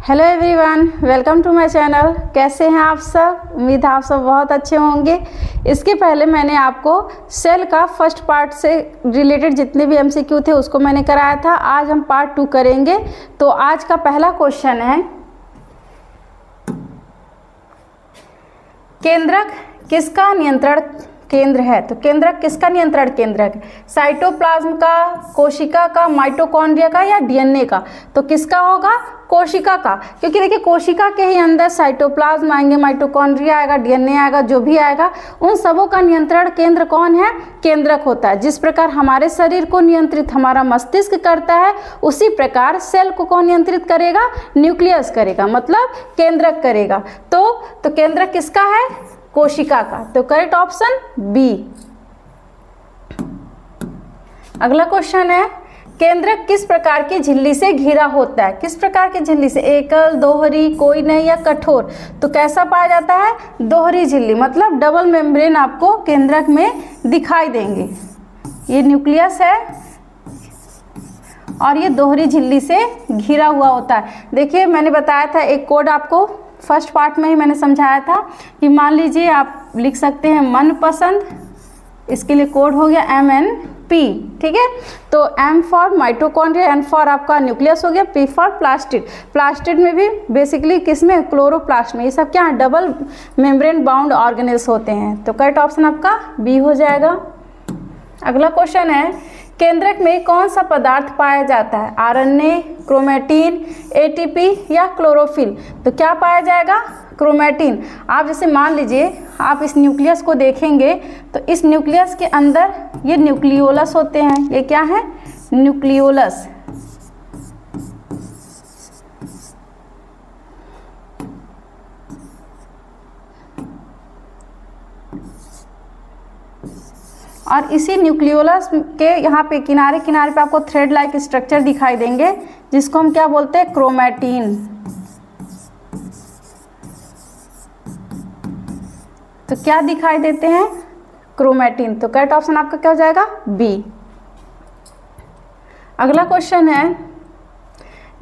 Hello everyone, welcome to my channel. कैसे हैं आप सब? उम्मीद है आप सब बहुत अच्छे होंगे। इसके पहले मैंने आपको सेल का फर्स्ट पार्ट से रिलेटेड जितने भी एमसीक्यू थे उसको मैंने कराया था। आज हम पार्ट 2 करेंगे। तो आज का पहला क्वेश्चन है, केंद्रक किसका नियंत्रण केंद्र है? तो केंद्रक किसका नियंत्रण केंद्रक है? साइटोप्लाज्म का, कोशिका का, माइटोकॉन्ड्रिया का या डीएनए का? तो किसका होगा? कोशिका का, क्योंकि देखिए कोशिका के ही अंदर साइटोप्लाज्म आएंगे, माइटोकॉन्ड्रिया आएगा, डीएनए आएगा, जो भी आएगा उन सबों का नियंत्रण केंद्र कौन है? केंद्रक होता है। जिस प्रकार हमारे शरीर को नियंत्रित हमारा मस्तिष्क करता है, उसी प्रकार सेल को कौन नियंत्रित करेगा? न्यूक्लियस करेगा, मतलब केंद्रक करेगा। तो केंद्रक किसका है? कोशिका का। तो करेक्ट ऑप्शन बी। अगला क्वेश्चन है, केंद्रक किस प्रकार की झिल्ली से घिरा होता है? किस प्रकार की झिल्ली से? एकल, दोहरी, कोई नहीं या कठोर? तो कैसा पाया जाता है? दोहरी झिल्ली, मतलब डबल मेम्ब्रेन आपको केंद्रक में दिखाई देंगे। ये न्यूक्लियस है और ये दोहरी झिल्ली से घिरा हुआ होता है। देखिए मैंने बताया था एक कोड आपको फर्स्ट पार्ट में ही मैंने समझाया था कि मान लीजिए आप लिख सकते हैं मनपसंद, इसके लिए कोड हो गया MNP, ठीक है। तो M for mitochondria, N for आपका न्यूक्लियस हो गया, P फॉर प्लास्टिड। प्लास्टिड में भी बेसिकली किसमें? क्लोरोप्लास्ट में। ये सब क्या है? डबल मेम्ब्रेन बाउंड ऑर्गेनेल्स होते हैं। तो करेक्ट ऑप्शन आपका B हो जाएगा। अगला क्वेश्चन है, केंद्रक में कौन सा पदार्थ पाया जाता है? RNA, क्रोमेटिन, ATP या क्लोरोफिल? तो क्या पाया जाएगा? क्रोमेटिन। आप जैसे मान लीजिए आप इस न्यूक्लियस को देखेंगे तो इस न्यूक्लियस के अंदर ये न्यूक्लियोलस होते हैं। ये क्या है? न्यूक्लियोलस। और इसी न्यूक्लियोलस के यहाँ पे किनारे किनारे पे आपको थ्रेड लाइक स्ट्रक्चर दिखाई देंगे, जिसको हम क्या बोलते हैं? क्रोमेटिन। तो क्या दिखाई देते हैं? क्रोमेटिन। तो करेक्ट ऑप्शन आपका क्या हो जाएगा? बी। अगला क्वेश्चन है,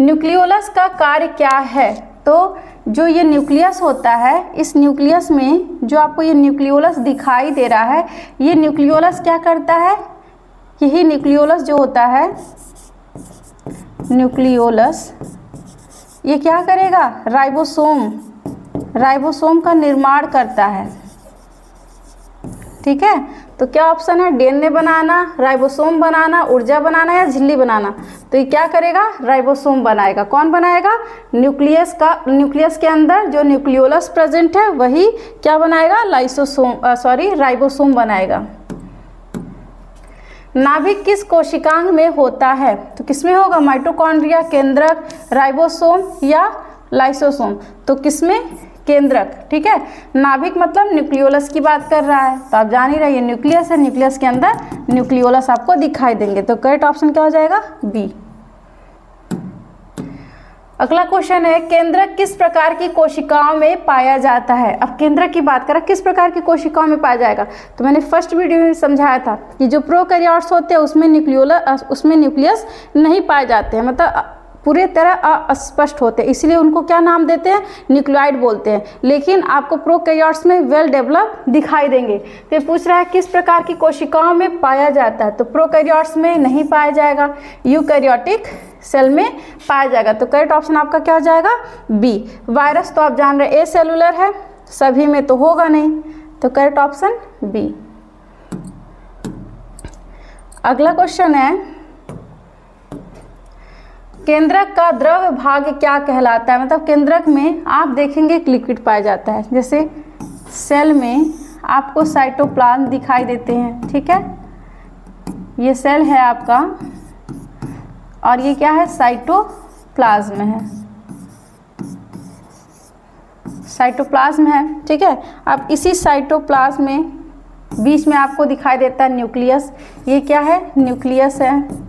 न्यूक्लियोलस का कार्य क्या है? तो जो ये न्यूक्लियस होता है, इस न्यूक्लियस में जो आपको ये न्यूक्लियोलस दिखाई दे रहा है, ये न्यूक्लियोलस क्या करता है? यही न्यूक्लियोलस जो होता है, न्यूक्लियोलस ये क्या करेगा? राइबोसोम का निर्माण करता है, ठीक है। तो क्या ऑप्शन है? डीएनए बनाना, राइबोसोम बनाना, ऊर्जा बनाना या झिल्ली बनाना? तो ये क्या करेगा? राइबोसोम बनाएगा। कौन बनाएगा? न्यूक्लियस के अंदर जो न्यूक्लियोलस प्रेजेंट है वही क्या बनाएगा? राइबोसोम बनाएगा। नाभिक किस कोशिकांग में होता है? तो किसमें होगा? माइटोकॉन्ड्रिया, केंद्रक, राइबोसोम या लाइसोसोम? तो किसमें? केंद्रक, ठीक है। नाभिक मतलब न्यूक्लियोलस की बात कर रहा है, तो आप जान ही रहिए न्यूक्लियस है, न्यूक्लियस के अंदर न्यूक्लियोलस आपको दिखाई देंगे। तो करेक्ट ऑप्शन क्या हो जाएगा? बी। अगला क्वेश्चन है, केंद्रक किस प्रकार की कोशिकाओं में पाया जाता है? अब केंद्रक की बात करें, किस प्रकार की कोशिकाओं में पाया जाएगा? तो मैंने फर्स्ट वीडियो में समझाया था कि जो प्रोकैरियोट्स होते हैं उसमें न्यूक्लियस नहीं पाए जाते हैं, मतलब पूरे तरह अस्पष्ट होते हैं, इसलिए उनको क्या नाम देते हैं? न्यूक्लियोइड बोलते हैं। लेकिन आपको प्रोकैरियोट्स में वेल डेवलप दिखाई देंगे। तो ये पूछ रहा है किस प्रकार की कोशिकाओं में पाया जाता है? तो प्रोकैरियोट्स में नहीं पाया जाएगा, यूकैरियोटिक सेल में पाया जाएगा। तो करेक्ट ऑप्शन आपका क्या हो जाएगा? बी। वायरस तो आप जान रहे ए सेलुलर है, सभी में तो होगा नहीं। तो करेक्ट ऑप्शन बी। अगला क्वेश्चन है, केंद्रक का द्रव भाग क्या कहलाता है? मतलब केंद्रक में आप देखेंगे एक लिक्विड पाया जाता है, जैसे सेल में आपको साइटोप्लाज्म दिखाई देते हैं, ठीक है। ये सेल है आपका और ये क्या है? साइटोप्लाज्म है, साइटोप्लाज्म है, ठीक है। अब इसी साइटोप्लाज्म में बीच में आपको दिखाई देता है न्यूक्लियस। ये क्या है? न्यूक्लियस है।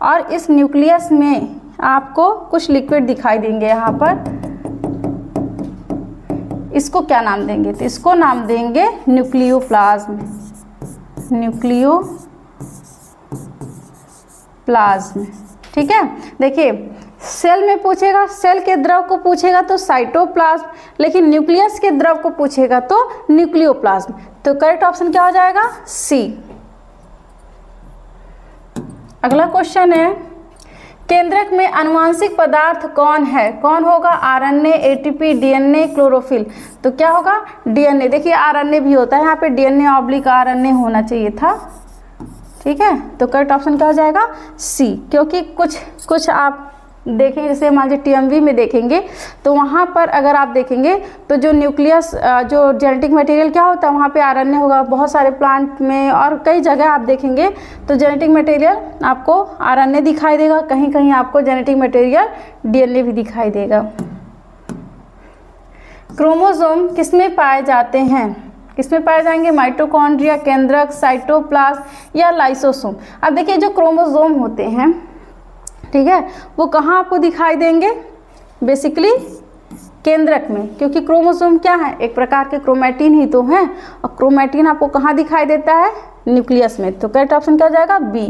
और इस न्यूक्लियस में आपको कुछ लिक्विड दिखाई देंगे यहाँ पर। इसको क्या नाम देंगे? तो इसको नाम देंगे न्यूक्लियोप्लाज्म। न्यूक्लियोप्लाज्म, ठीक है। देखिए सेल में पूछेगा, सेल के द्रव को पूछेगा तो साइटोप्लाज्म, लेकिन न्यूक्लियस के द्रव को पूछेगा तो न्यूक्लियोप्लाज्म। तो करेक्ट ऑप्शन क्या हो जाएगा? सी। अगला क्वेश्चन है, केंद्रक में आनुवांशिक पदार्थ कौन है? कौन होगा? RNA, ATP, DNA, chlorophyll. तो क्या होगा? डीएनए। देखिए आरएनए भी होता है, यहाँ पे डीएनए ऑब्लिक आरएनए होना चाहिए था। ठीक है, तो करेक्ट ऑप्शन क्या हो जाएगा? सी। क्योंकि कुछ आप देखें, जैसे मान लीजिए टीएमवी में देखेंगे तो वहाँ पर अगर आप देखेंगे तो जो न्यूक्लियस जो जेनेटिक मटेरियल क्या होता है वहाँ पे आरएनए होगा। बहुत सारे प्लांट में और कई जगह आप देखेंगे तो जेनेटिक मटेरियल आपको आरएनए दिखाई देगा, कहीं कहीं आपको जेनेटिक मटेरियल डीएनए भी दिखाई देगा। क्रोमोसोम किसमें पाए जाते हैं? किसमें पाए जाएंगे? माइटोकॉन्ड्रिया, केंद्रक, साइटोप्लाज्म या लाइसोसोम। अब देखिए जो क्रोमोसोम होते हैं, ठीक है, वो कहाँ आपको दिखाई देंगे? बेसिकली केंद्रक में, क्योंकि क्रोमोसोम क्या है? एक प्रकार के क्रोमैटिन ही तो हैं, और क्रोमैटिन आपको कहाँ दिखाई देता है? न्यूक्लियस में। तो करेक्ट ऑप्शन क्या हो जाएगा? बी।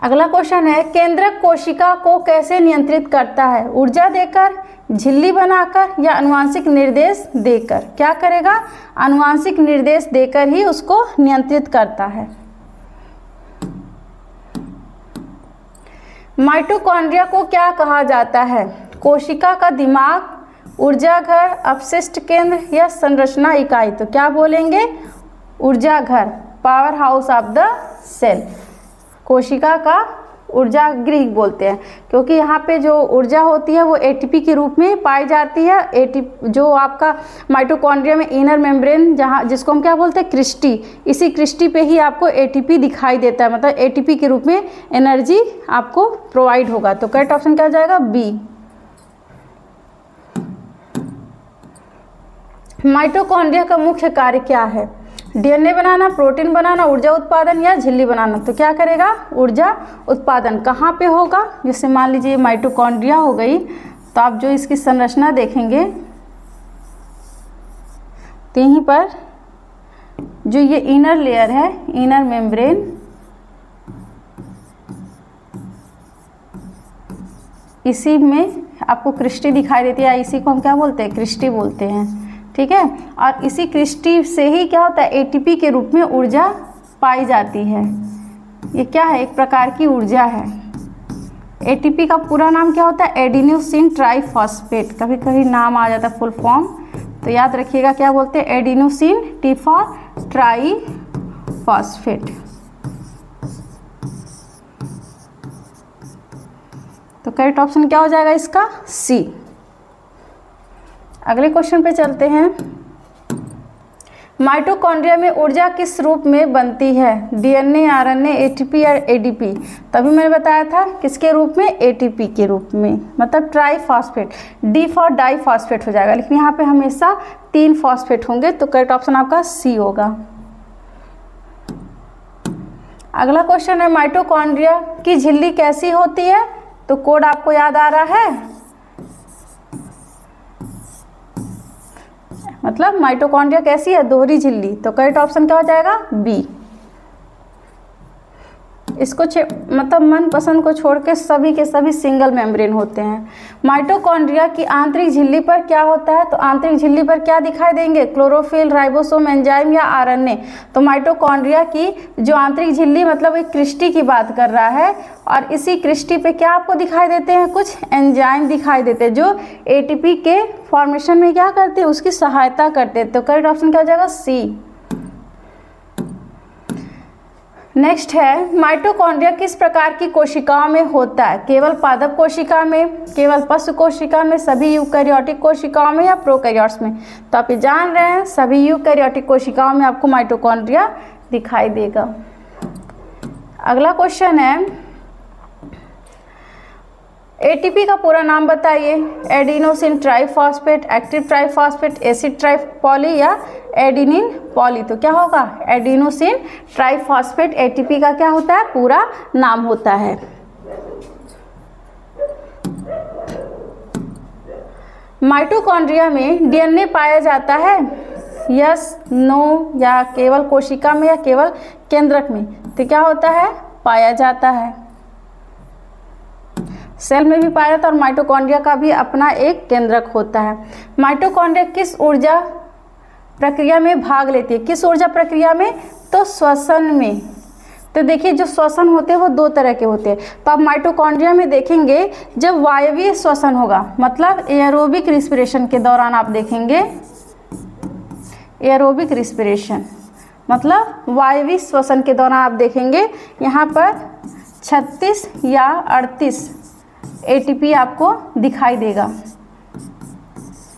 अगला क्वेश्चन है, केंद्रक कोशिका को कैसे नियंत्रित करता है? ऊर्जा देकर, झिल्ली बनाकर या आनुवांशिक निर्देश देकर? क्या करेगा? आनुवांशिक निर्देश देकर ही उसको नियंत्रित करता है। माइटोकॉन्ड्रिया को क्या कहा जाता है? कोशिका का दिमाग, ऊर्जा घर, अपशिष्ट केंद्र या संरचना इकाई? तो क्या बोलेंगे? ऊर्जा घर, power house of the cell. कोशिका का ऊर्जा गृह बोलते हैं, क्योंकि यहाँ पे जो ऊर्जा होती है वो एटीपी के रूप में पाई जाती है। एटीपी जो आपका माइटोकॉन्ड्रिया में इनर मेम्ब्रेन जहाँ जिसको हम क्या बोलते हैं? क्रिस्टी, इसी क्रिस्टी पे ही आपको एटीपी दिखाई देता है, मतलब एटीपी के रूप में एनर्जी आपको प्रोवाइड होगा। तो करेक्ट ऑप्शन क्या हो जाएगा? बी। माइटोकॉन्ड्रिया का मुख्य कार्य क्या है? डीएनए बनाना, प्रोटीन बनाना, ऊर्जा उत्पादन या झिल्ली बनाना? तो क्या करेगा? ऊर्जा उत्पादन। कहाँ पे होगा? जैसे मान लीजिए माइटोकॉन्ड्रिया हो गई, तो आप जो इसकी संरचना देखेंगे तो यहीं पर जो ये इनर लेयर है, इनर मेम्ब्रेन, इसी में आपको क्रिस्टी दिखाई देती है। इसी को हम क्या बोलते हैं? क्रिस्टी बोलते हैं। ठीक है, और इसी क्रिस्टी से ही क्या होता है? एटीपी के रूप में ऊर्जा पाई जाती है। ये क्या है? एक प्रकार की ऊर्जा है। एटीपी का पूरा नाम क्या होता है? Adenosine triphosphate. कभी कभी नाम आ जाता है फुल फॉर्म, तो याद रखिएगा क्या बोलते हैं? Adenosine T for triphosphate. तो करेक्ट ऑप्शन क्या हो जाएगा इसका? सी। अगले क्वेश्चन पे चलते हैं। माइटोकॉन्ड्रिया में ऊर्जा किस रूप में बनती है? डीएनए, आरएनए, एटीपी या एडीपी? तभी मैंने बताया था किसके रूप में? एटीपी के रूप में, मतलब ट्राइफॉस्फेट। डी फॉर डाइफॉस्फेट हो जाएगा, लेकिन यहाँ पे हमेशा 3 फॉस्फेट होंगे। तो करेक्ट ऑप्शन आपका सी होगा। अगला क्वेश्चन है, माइटोकॉन्ड्रिया की झिल्ली कैसी होती है? तो कोड आपको याद आ रहा है, मतलब माइटोकॉन्ड्रिया कैसी है? दोहरी झिल्ली। तो करेक्ट ऑप्शन क्या हो जाएगा? बी। इसको मतलब मनपसंद को छोड़ के सभी के सभी सिंगल मेम्ब्रेन होते हैं। माइटोकॉन्ड्रिया की आंतरिक झिल्ली पर क्या होता है? तो आंतरिक झिल्ली पर क्या दिखाई देंगे? क्लोरोफिल, राइबोसोम, एंजाइम या आरएनए? तो माइटोकॉन्ड्रिया की जो आंतरिक झिल्ली, मतलब एक क्रिस्टी की बात कर रहा है, और इसी क्रिस्टी पे क्या आपको दिखाई देते हैं? कुछ एंजाइम दिखाई देते हैं जो एटीपी के फॉर्मेशन में क्या करते हैं? उसकी सहायता करते हैं। तो करेक्ट ऑप्शन क्या हो जाएगा? सी। नेक्स्ट है, माइटोकॉन्ड्रिया किस प्रकार की कोशिकाओं में होता है? केवल पादप कोशिका में, केवल पशु कोशिका में, सभी यूकैरियोटिक कोशिकाओं में या प्रोकैरियोट्स में? तो आप ये जान रहे हैं सभी यूकैरियोटिक कोशिकाओं में आपको माइटोकॉन्ड्रिया दिखाई देगा। अगला क्वेश्चन है, एटीपी का पूरा नाम बताइए। Adenosine triphosphate, active triphosphate, acid tripoly या एडिनिन पॉली? तो क्या होगा? एडिनोसिन ट्राइफॉस्फेट एटीपी का क्या होता है? पूरा नाम होता है। माइटोकॉन्ड्रिया में डीएनए पाया जाता है? यस, नो, या केवल कोशिका में या केवल केंद्रक में? तो क्या होता है? पाया जाता है। सेल में भी पाया जाता है और माइटोकॉन्ड्रिया का भी अपना एक केंद्रक होता है। माइटोकॉन्ड्रिया किस ऊर्जा प्रक्रिया में भाग लेती है? किस ऊर्जा प्रक्रिया में? तो श्वसन में। तो देखिए जो श्वसन होते हैं वो दो तरह के होते हैं। तो आप माइटोकॉन्ड्रिया में देखेंगे जब वायवीय श्वसन होगा, मतलब एयरोबिक रिस्पिरेशन के दौरान आप देखेंगे, एयरोबिक रिस्पिरेशन मतलब वायवीय श्वसन के दौरान आप देखेंगे यहाँ पर 36 या 38 एटीपी आपको दिखाई देगा।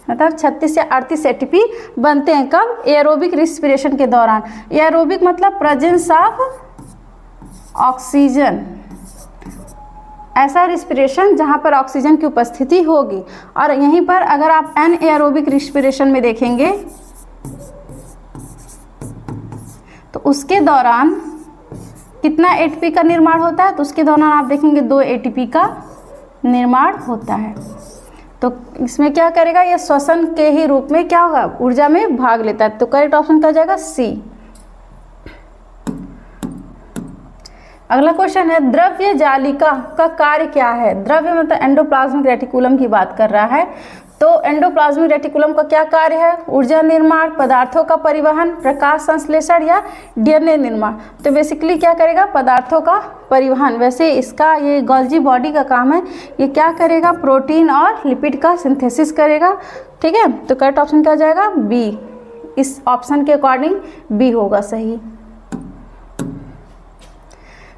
मतलब 36 या 38 एटीपी बनते हैं कब? एयरोबिक रिस्पिरेशन के दौरान। एयरोबिक मतलब प्रेजेंस ऑफ ऑक्सीजन, ऐसा रिस्पिरेशन जहाँ पर ऑक्सीजन की उपस्थिति होगी। और यहीं पर अगर आप एनएयरोबिक रिस्पिरेशन में देखेंगे तो उसके दौरान कितना एटीपी का निर्माण होता है? तो उसके दौरान आप देखेंगे 2 एटीपी का निर्माण होता है। तो इसमें क्या करेगा? ये श्वसन के ही रूप में क्या होगा? ऊर्जा में भाग लेता है। तो करेक्ट ऑप्शन क्या हो जाएगा? सी। अगला क्वेश्चन है द्रव्य जालिका का कार्य क्या है? द्रव्य मतलब एंडोप्लाज्मिक रेटिकुलम की बात कर रहा है। तो एंडोप्लाज्मिक रेटिकुलम का क्या कार्य है? ऊर्जा निर्माण, पदार्थों का परिवहन, प्रकाश संश्लेषण या डीएनए निर्माण। तो बेसिकली क्या करेगा? पदार्थों का परिवहन। वैसे इसका ये गोल्जी बॉडी का काम है, ये क्या करेगा? प्रोटीन और लिपिड का सिंथेसिस करेगा। ठीक है, तो करेक्ट ऑप्शन क्या हो जाएगा? बी। इस ऑप्शन के अकॉर्डिंग बी होगा सही।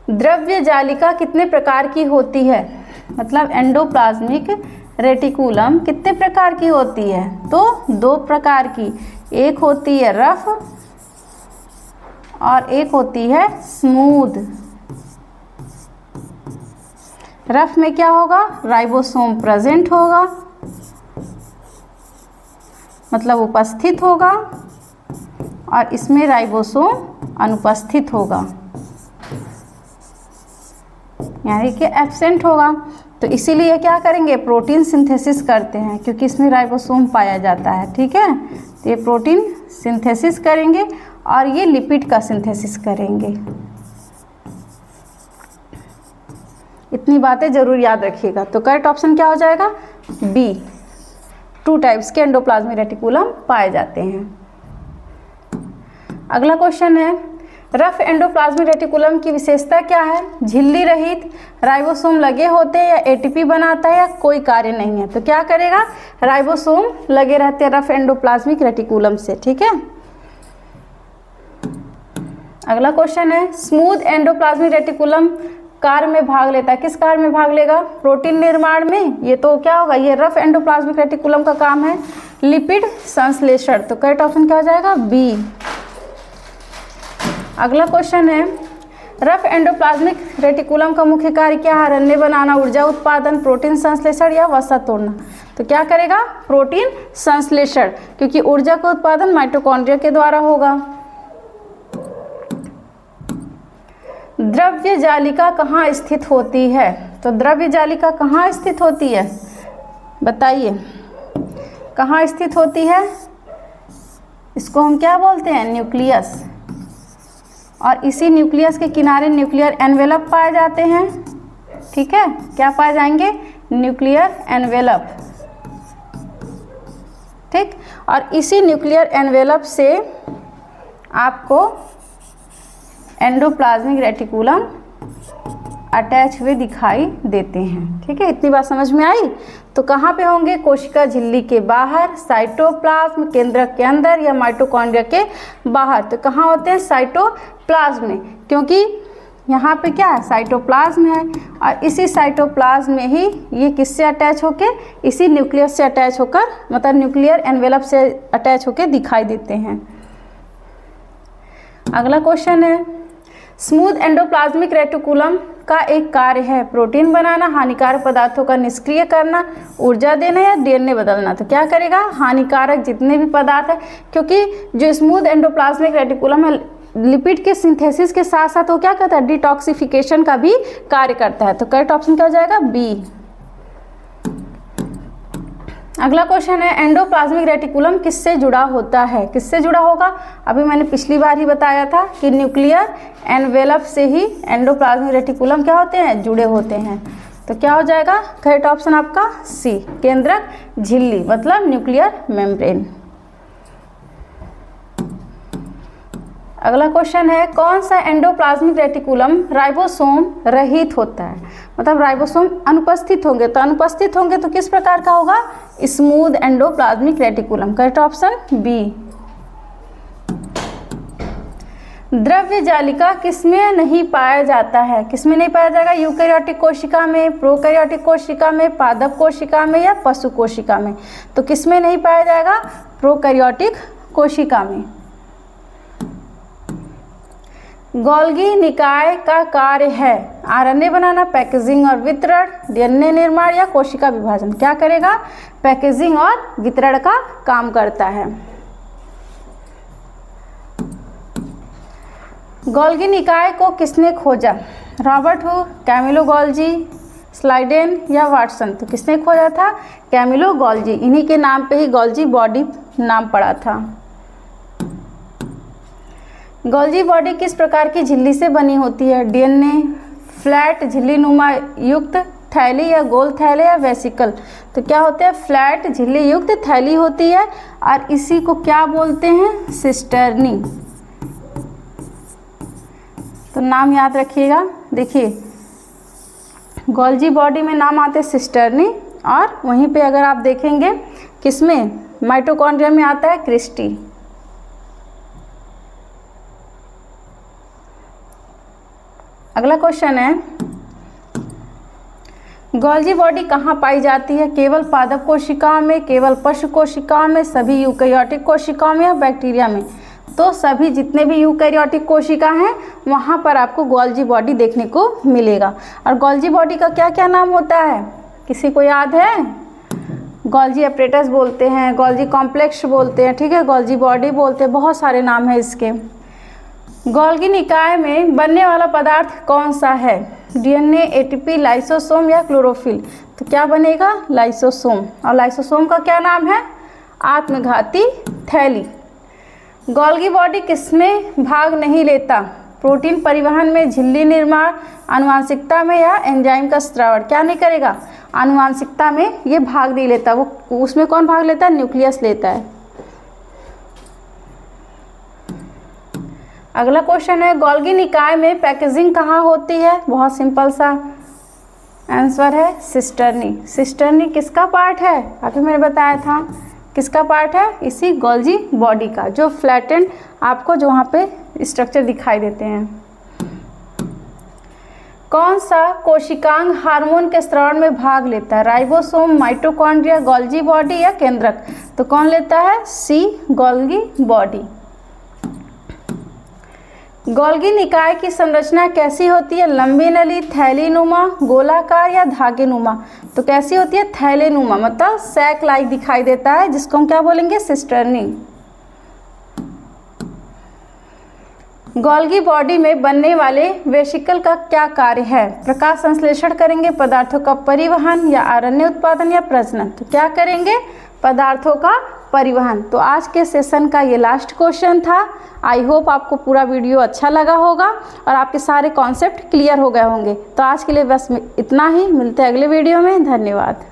द्रव्य जालिका कितने प्रकार की होती है? मतलब एंडोप्लाज्मिक रेटिकुलम कितने प्रकार की होती है? तो 2 प्रकार की। एक होती है रफ और एक होती है स्मूथ। रफ में क्या होगा? राइबोसोम प्रेजेंट होगा, मतलब उपस्थित होगा, और इसमें राइबोसोम अनुपस्थित होगा, यानी कि एब्सेंट होगा। तो इसीलिए क्या करेंगे? प्रोटीन सिंथेसिस करते हैं, क्योंकि इसमें राइबोसोम पाया जाता है। ठीक है, तो ये प्रोटीन सिंथेसिस करेंगे और ये लिपिड का सिंथेसिस करेंगे। इतनी बातें जरूर याद रखिएगा। तो करेक्ट ऑप्शन क्या हो जाएगा? बी। 2 टाइप्स के एंडोप्लाज्मिक रेटिकुलम पाए जाते हैं। अगला क्वेश्चन है रफ एंडोप्लाज्मिक रेटिकुलम की विशेषता क्या है? झिल्ली रहित, राइबोसोम लगे होते हैं, या एटीपी बनाता है, या कोई कार्य नहीं है। तो क्या करेगा? राइबोसोम लगे रहते हैं रफ एंडोप्लाज्मिक रेटिकुलम से। ठीक है, अगला क्वेश्चन है स्मूथ एंडोप्लाज्मिक रेटिकुलम कार्य में भाग लेता है। किस कार्य में भाग लेगा? प्रोटीन निर्माण में। ये तो क्या होगा? ये रफ एंडोप्लाज्मिक रेटिकुलम का काम है लिपिड संश्लेषण। तो करेक्ट ऑप्शन क्या हो जाएगा? बी। अगला क्वेश्चन है रफ एंडोप्लाज्मिक रेटिकुलम का मुख्य कार्य क्या है? रन्ने बनाना, ऊर्जा उत्पादन, प्रोटीन संश्लेषण या वसा तोड़ना। तो क्या करेगा? प्रोटीन संश्लेषण, क्योंकि ऊर्जा का उत्पादन माइटोकॉन्ड्रिया के द्वारा होगा। द्रव्य जालिका कहाँ स्थित होती है? तो द्रव्य जालिका कहाँ स्थित होती है? बताइए, कहाँ स्थित होती है? इसको हम क्या बोलते हैं? न्यूक्लियस। और इसी न्यूक्लियस के किनारे न्यूक्लियर एनवेलप पाए जाते हैं। ठीक है, क्या पाए जाएंगे? Nuclear envelope. ठीक, और इसी न्यूक्लियर एनवेलप से आपको एंडोप्लाज्मिक रेटिकुलम अटैच हुए दिखाई देते हैं। ठीक है, इतनी बात समझ में आई? तो कहाँ पे होंगे? कोशिका झिल्ली के बाहर, साइटोप्लाज्म केंद्रक के अंदर, या माइटोकॉन्ड्रिया के बाहर। तो कहाँ होते हैं? साइटोप्लाज्म में, क्योंकि यहाँ पे क्या है? साइटोप्लाज्म है, और इसी साइटोप्लाज्म में ही ये किससे अटैच होके? इसी न्यूक्लियस से अटैच होकर, मतलब न्यूक्लियर एनवेलप से अटैच होके दिखाई देते हैं। अगला क्वेश्चन है स्मूथ एंडोप्लाज्मिक रेटिकुलम का एक कार्य है प्रोटीन बनाना, हानिकारक पदार्थों का निष्क्रिय करना, ऊर्जा देना या डीएनए बदलना। तो क्या करेगा? हानिकारक जितने भी पदार्थ है, क्योंकि जो स्मूथ एंडोप्लाज्मिक रेटिकुलम है लिपिड के सिंथेसिस के साथ साथ वो क्या करता है? डिटॉक्सिफिकेशन का भी कार्य करता है। तो करेक्ट ऑप्शन क्या हो जाएगा? बी। अगला क्वेश्चन है एंडोप्लाज्मिक रेटिकुलम किससे जुड़ा होता है? किससे जुड़ा होगा? अभी मैंने पिछली बार ही बताया था कि न्यूक्लियर एनवेलप से ही एंडोप्लाज्मिक रेटिकुलम क्या होते हैं? जुड़े होते हैं। तो क्या हो जाएगा करेक्ट ऑप्शन आपका सी, केंद्रक झिल्ली मतलब न्यूक्लियर मेम्ब्रेन। अगला क्वेश्चन है कौन सा एंडोप्लाज्मिक रेटिकुलम राइबोसोम रहित होता है, मतलब राइबोसोम अनुपस्थित होंगे, तो अनुपस्थित होंगे तो किस प्रकार का होगा, smooth endoplasmic reticulum. Correct option B. द्रव्य जालिका किसमें नहीं पाया जाता है, किसमें नहीं पाया जाएगा, यूकैरियोटिक कोशिका में, प्रोकैरियोटिक कोशिका में, पादप कोशिका में या पशु कोशिका में। तो किसमें नहीं पाया जाएगा, प्रोकैरियोटिक कोशिका में। गोल्गी निकाय का कार्य है आरएनए बनाना, पैकेजिंग और वितरण, डीएनए निर्माण या कोशिका विभाजन। क्या करेगा, पैकेजिंग और वितरण का काम करता है। गोल्गी निकाय को किसने खोजा, Robert Hooke, Camillo Golgi, Schleiden या वाटसन। तो किसने खोजा था, कैमिलो गोल्जी। इन्हीं के नाम पे ही गोल्जी बॉडी नाम पड़ा था। गोल्जी बॉडी किस प्रकार की झिल्ली से बनी होती है, डीएनए, फ्लैट झिल्ली नुमा युक्त थैली या गोल थैले या वेसिकल। तो क्या होते हैं, फ्लैट झिल्ली युक्त थैली होती है और इसी को क्या बोलते हैं, सिस्टर्नी। तो नाम याद रखिएगा, देखिए गोल्जी बॉडी में नाम आते हैं सिस्टर्नी, और वहीं पे अगर आप देखेंगे किसमें, माइटोकॉन्ड्रिया में आता है क्रिस्टी। अगला क्वेश्चन है गोल्जी बॉडी कहाँ पाई जाती है, केवल पादप कोशिकाओं में, केवल पशु कोशिकाओं में, सभी यूकैरियोटिक कोशिकाओं में या बैक्टीरिया में। तो सभी जितने भी यूकैरियोटिक कोशिका हैं वहाँ पर आपको गोल्जी बॉडी देखने को मिलेगा। और गोल्जी बॉडी का क्या क्या नाम होता है, किसी को याद है, गोल्जी एपरेटस बोलते हैं, गोल्जी कॉम्प्लेक्स बोलते हैं, ठीक है, गोल्जी बॉडी बोलते हैं, बहुत सारे नाम हैं इसके। गोल्गी निकाय में बनने वाला पदार्थ कौन सा है, डीएनए, एटीपी, लाइसोसोम या क्लोरोफिल। तो क्या बनेगा, लाइसोसोम। और लाइसोसोम का क्या नाम है, आत्मघाती थैली। गोल्गी बॉडी किसमें भाग नहीं लेता, प्रोटीन परिवहन में, झिल्ली निर्माण, आनुवांशिकता में या एंजाइम का स्रावण। क्या नहीं करेगा, आनुवांशिकता में ये भाग नहीं लेता, वो उसमें कौन भाग लेता है, न्यूक्लियस लेता है। अगला क्वेश्चन है गोल्गी निकाय में पैकेजिंग कहाँ होती है, बहुत सिंपल सा आंसर है सिस्टर्नी। सिस्टर्नी किसका पार्ट है, अभी मैंने बताया था किसका पार्ट है, इसी गोल्जी बॉडी का, जो फ्लैटेंड आपको जो वहाँ पे स्ट्रक्चर दिखाई देते हैं। कौन सा कोशिकांग हार्मोन के स्रावण में भाग लेता है, राइबोसोम, माइटोकॉन्ड्रिया, गोल्जी बॉडी या केंद्रक। तो कौन लेता है, सी, गोल्गी बॉडी। गोल्गी निकाय की संरचना कैसी होती है, लंबी नली, थैलीनुमा, गोलाकार या धागेनुमा। तो कैसी होती है, थैलीनुमा, मतलब सैक लाइक दिखाई देता है, जिसको हम क्या बोलेंगे, सिस्टर्नी। गोल्गी बॉडी में बनने वाले वेसिकल का क्या कार्य है, प्रकाश संश्लेषण करेंगे, पदार्थों का परिवहन या आरएनए उत्पादन या प्रजनन। तो क्या करेंगे, पदार्थों का परिवहन। तो आज के सेशन का ये लास्ट क्वेश्चन था। आई होप आपको पूरा वीडियो अच्छा लगा होगा और आपके सारे कॉन्सेप्ट क्लियर हो गए होंगे। तो आज के लिए बस इतना ही, मिलते हैं अगले वीडियो में, धन्यवाद।